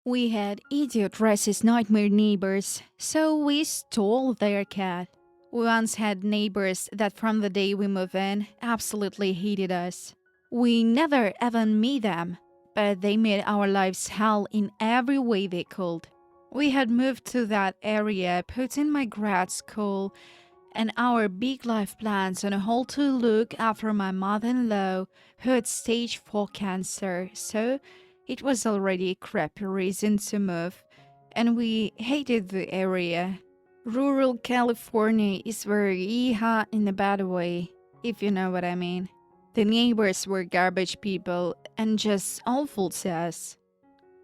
We had idiot racist nightmare neighbors, so we stole their cat. We once had neighbors that from the day we moved in absolutely hated us. We never even met them, but they made our lives hell in every way they could. We had moved to that area, put in my grad school, and our big life plans on hold to look after my mother-in-law who had stage 4 cancer, so it was already a crappy reason to move, and we hated the area. Rural California is very hot in a bad way, if you know what I mean. The neighbors were garbage people and just awful to us.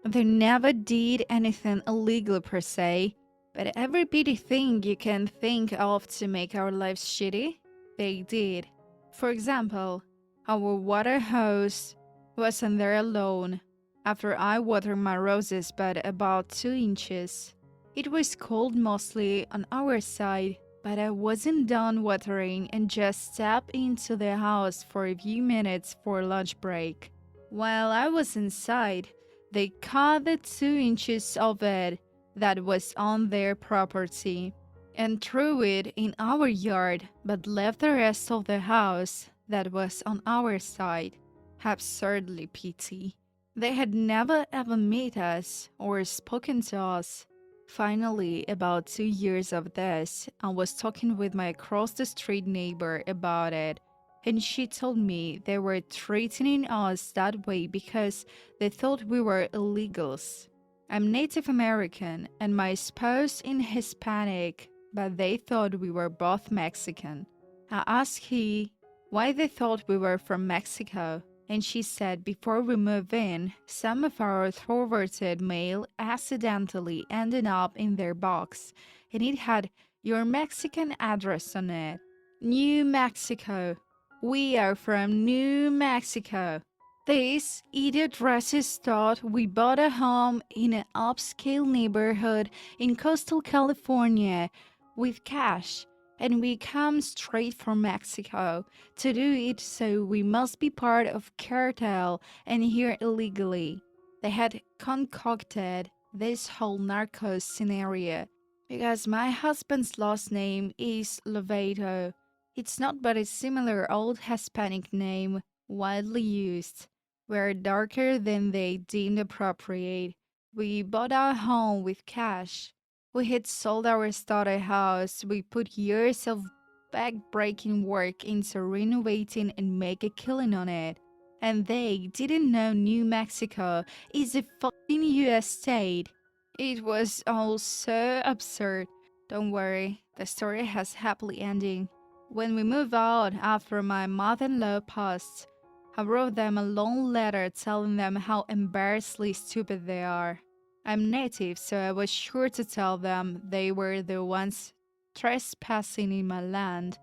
They never did anything illegal per se, but every petty thing you can think of to make our lives shitty, they did. For example, our water hose wasn't there alone after I watered my roses but about 2 inches. It was cold mostly on our side, but I wasn't done watering and just stepped into the house for a few minutes for lunch break. While I was inside, they cut the 2 inches of it that was on their property and threw it in our yard, but left the rest of the house that was on our side. Absurdly petty. They had never ever met us or spoken to us. Finally, about 2 years of this, I was talking with my across the street neighbor about it, and she told me they were treating us that way because they thought we were illegals. I'm Native American and my spouse is Hispanic, but they thought we were both Mexican. I asked he why they thought we were from Mexico, and she said before we moved in, some of our forwarded mail accidentally ended up in their box, and it had your Mexican address on it. New Mexico. We are from New Mexico. These idiot racists thought we bought a home in an upscale neighborhood in coastal California with cash, and we come straight from Mexico to do it, so we must be part of cartel and here illegally. They had concocted this whole narcos scenario because my husband's last name is Lovato. It's not but a similar old Hispanic name widely used. We're darker than they deemed appropriate. We bought our home with cash. We had sold our starter house. We put years of back-breaking work into renovating and make a killing on it. And they didn't know New Mexico is a fucking US state. It was all so absurd. Don't worry, the story has happily ending. When we moved out after my mother-in-law passed, I wrote them a long letter telling them how embarrassingly stupid they are. I'm native, so I was sure to tell them they were the ones trespassing in my land,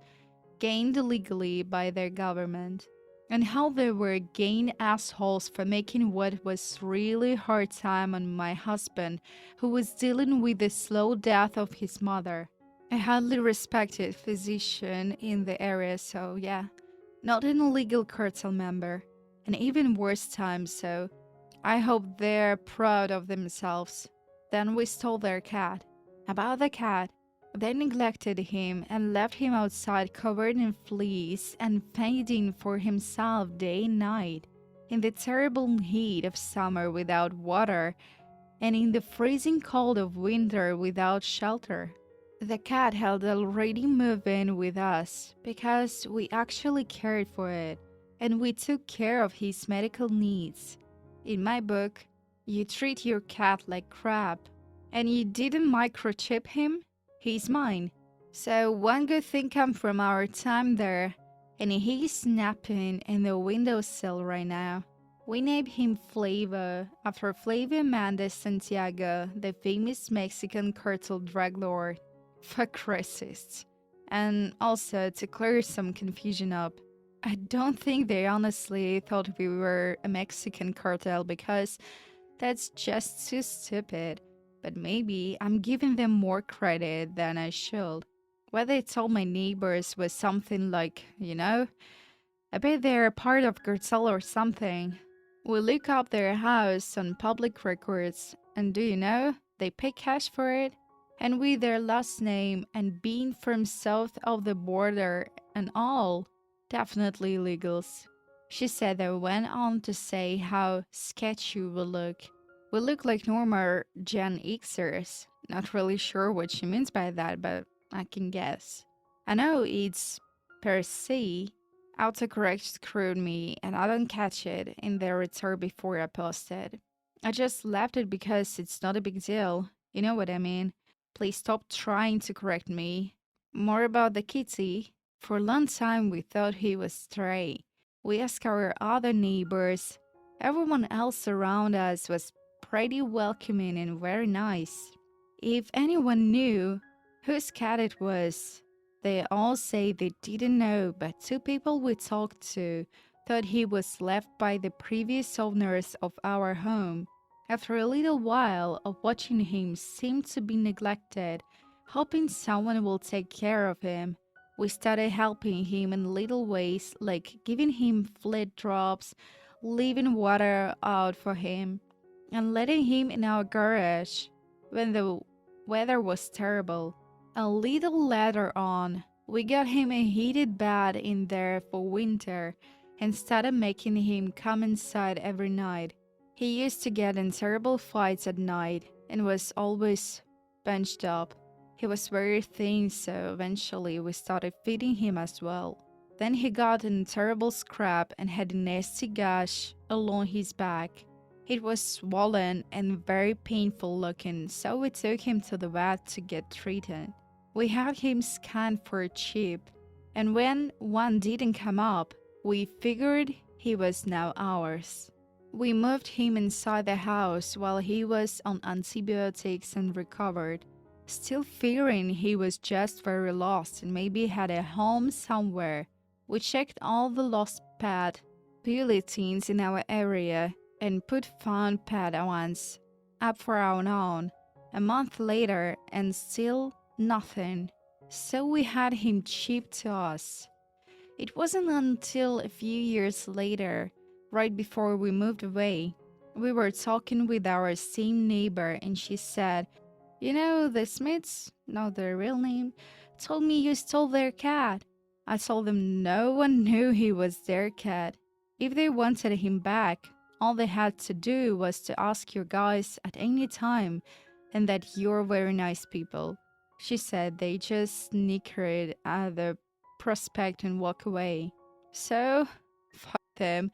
gained illegally by their government, and how they were gain assholes for making what was really hard time on my husband, who was dealing with the slow death of his mother. A highly respected physician in the area, so yeah, not an illegal cartel member, and even worse time, so I hope they're proud of themselves. Then we stole their cat. About the cat, they neglected him and left him outside covered in fleas and fending for himself day and night, in the terrible heat of summer without water, and in the freezing cold of winter without shelter. The cat had already moved in with us because we actually cared for it, and we took care of his medical needs. In my book, you treat your cat like crap, and you didn't microchip him? He's mine. So one good thing come from our time there, and he's napping in the windowsill right now. We named him Flavo after Flavio Mendes Santiago, the famous Mexican cartel drug lord. Fuck racists. And also to clear some confusion up, I don't think they honestly thought we were a Mexican cartel because that's just too stupid. But maybe I'm giving them more credit than I should. What they told my neighbors was something like, I bet they're part of cartel or something. We look up their house on public records, and do you know, they pay cash for it? And with their last name and being from south of the border and all, definitely illegals. She said they went on to say how sketchy we look. We look like normal Gen Xers. Not really sure what she means by that, but I can guess. I know it's per se. Autocorrect screwed me and I don't catch it in their return before I posted. I just left it because it's not a big deal. You know what I mean? Please stop trying to correct me. More about the kitty. For a long time we thought he was stray. We asked our other neighbors. Everyone else around us was pretty welcoming and very nice. If anyone knew whose cat it was, they all say they didn't know, but two people we talked to thought he was left by the previous owners of our home. After a little while of watching him seem to be neglected, hoping someone will take care of him, we started helping him in little ways like giving him fleet drops, leaving water out for him, and letting him in our garage when the weather was terrible. A little later on, we got him a heated bed in there for winter and started making him come inside every night. He used to get in terrible fights at night and was always bunched up. He was very thin, so eventually we started feeding him as well. Then he got in terrible scrap and had a nasty gash along his back. It was swollen and very painful looking, so we took him to the vet to get treated. We had him scanned for a chip, and when one didn't come up, we figured he was now ours. We moved him inside the house while he was on antibiotics and recovered, still fearing he was just very lost and maybe had a home somewhere. We checked all the lost pet bulletins in our area and put found pet ones up for our own. A month later, and still nothing. So we had him shipped to us. It wasn't until a few years later, right before we moved away, we were talking with our same neighbor and she said, "You know, the Smiths, not their real name, told me you stole their cat." I told them no one knew he was their cat. If they wanted him back, all they had to do was to ask your guys at any time, and that you're very nice people. She said they just snickered at the prospect and walk away. So, fuck them.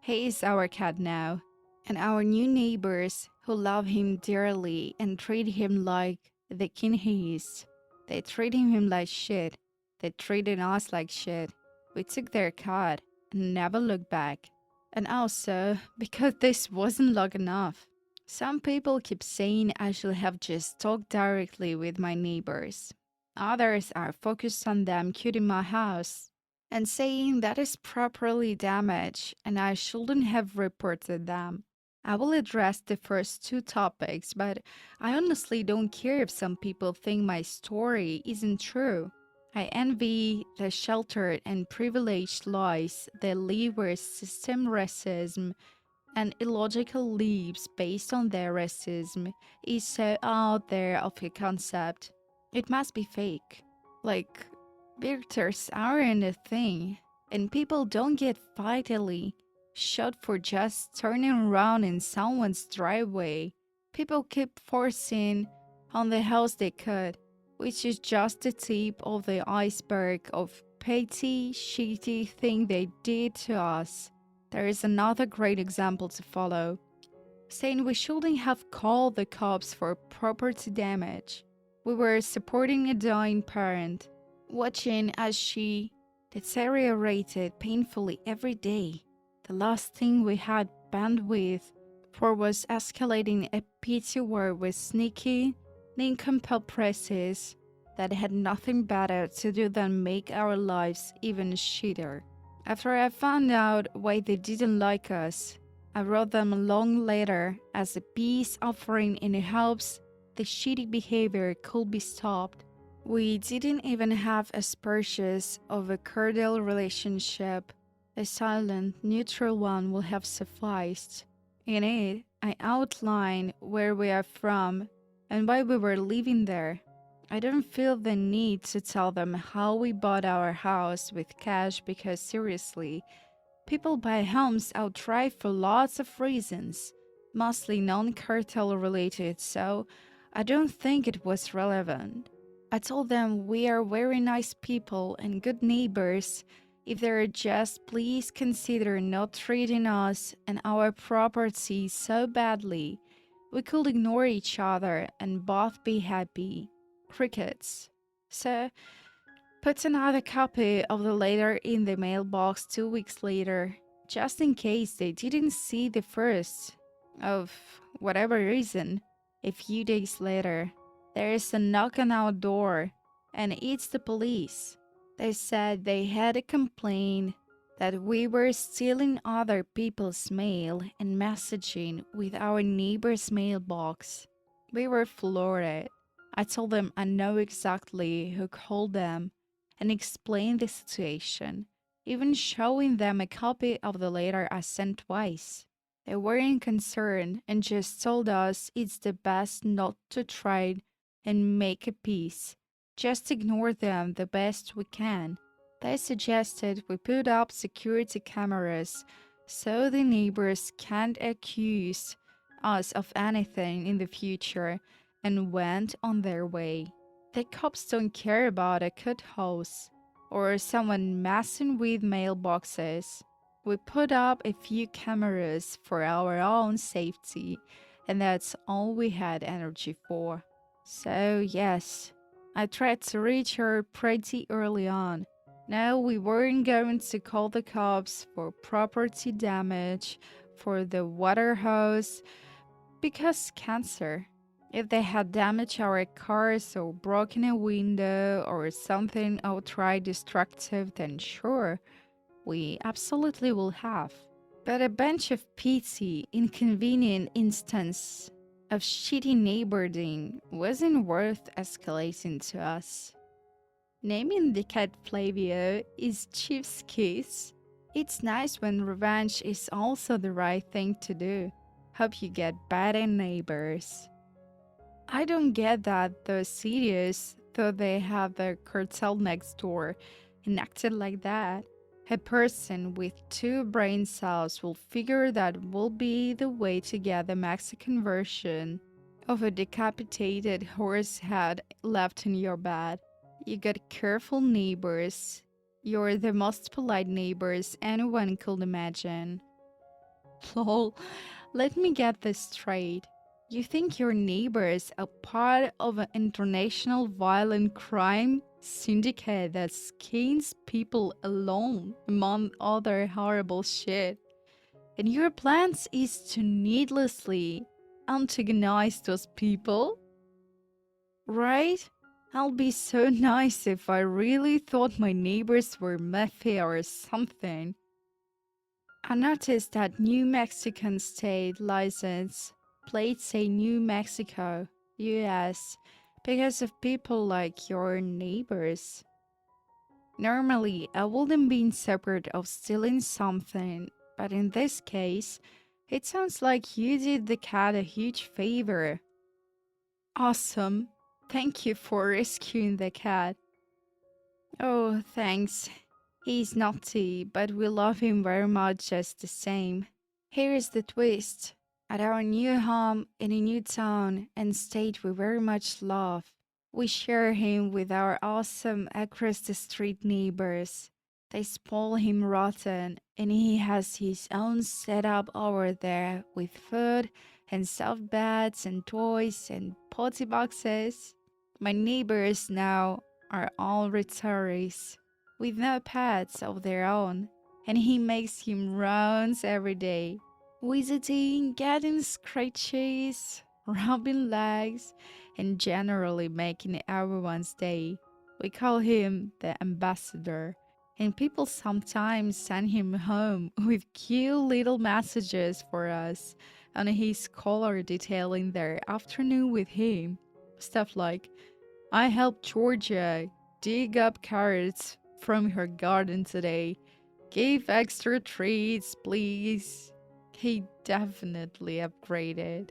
He is our cat now. And our new neighbors who love him dearly and treat him like the king he is. They treating him like shit. They treated us like shit. We took their cat and never looked back. And also, because this wasn't long enough. Some people keep saying I should have just talked directly with my neighbors. Others are focused on them cutting my house and saying that is properly damaged and I shouldn't have reported them. I will address the first two topics, but I honestly don't care if some people think my story isn't true. I envy the sheltered and privileged lives that live where system racism and illogical leaps based on their racism is so out there of a concept. It must be fake. Like, victors aren't a thing, and people don't get fatally shot for just turning around in someone's driveway. People keep forcing on the house they cut, which is just the tip of the iceberg of petty, shitty thing they did to us. There is another great example to follow, saying we shouldn't have called the cops for property damage. We were supporting a dying parent, watching as she deteriorated painfully every day. The last thing we had bandwidth for was escalating a petty war with sneaky, nincompoop presses that had nothing better to do than make our lives even shitter. After I found out why they didn't like us, I wrote them a long letter as a peace offering in hopes the shitty behavior could be stopped. We didn't even have aspersions of a cordial relationship. A silent, neutral one will have sufficed. In it, I outline where we are from and why we were living there. I don't feel the need to tell them how we bought our house with cash because seriously, people buy homes outright for lots of reasons, mostly non cartel related, so I don't think it was relevant. I told them we are very nice people and good neighbors. If they're just, please consider not treating us and our property so badly. We could ignore each other and both be happy. Crickets. So, put another copy of the letter in the mailbox 2 weeks later, just in case they didn't see the first. Of whatever reason, a few days later, there is a knock on our door, and it's the police. They said they had a complaint that we were stealing other people's mail and messaging with our neighbor's mailbox. We were floored. I told them I know exactly who called them and explained the situation, even showing them a copy of the letter I sent twice. They weren't concerned and just told us it's the best not to try and make a peace. Just ignore them the best we can. They suggested we put up security cameras so the neighbors can't accuse us of anything in the future and went on their way. The cops don't care about a cut house or someone messing with mailboxes. We put up a few cameras for our own safety, and that's all we had energy for. So, yes, I tried to reach her pretty early on. No, we weren't going to call the cops for property damage, for the water hose, because cancer. If they had damaged our cars or broken a window or something outright destructive, then sure, we absolutely will have. But a bunch of petty, inconvenient instance of shitty neighboring wasn't worth escalating to us. Naming the cat Flavio is Chief's kiss. It's nice when revenge is also the right thing to do. Hope you get better neighbors. I don't get that they're serious, though they have their cartel next door and acted like that. A person with two brain cells will figure that will be the way to get the Mexican version of a decapitated horse head left in your bed. You got careful neighbors. You're the most polite neighbors anyone could imagine. Lol, let me get this straight. You think your neighbors are part of an international violent crime syndicate that skins people alone, among other horrible shit. And your plans is to needlessly antagonize those people? Right? I'll be so nice if I really thought my neighbors were mafia or something. I noticed that New Mexican state license plates say New Mexico, US, because of people like your neighbors. Normally, I wouldn't be in support of stealing something, but in this case, it sounds like you did the cat a huge favor. Awesome. Thank you for rescuing the cat. Oh, thanks. He's naughty, but we love him very much just the same. Here is the twist. At our new home in a new town and state we very much love, we share him with our awesome across the street neighbors. They spoil him rotten, and he has his own setup over there with food and soft beds and toys and potty boxes. My neighbors now are all retirees with no pets of their own, and he makes him rounds every day, visiting, getting scratches, rubbing legs, and generally making everyone's day. We call him the ambassador, and people sometimes send him home with cute little messages for us on his collar detailing their afternoon with him. Stuff like, I helped Georgia dig up carrots from her garden today. Give extra treats, please. He definitely upgraded.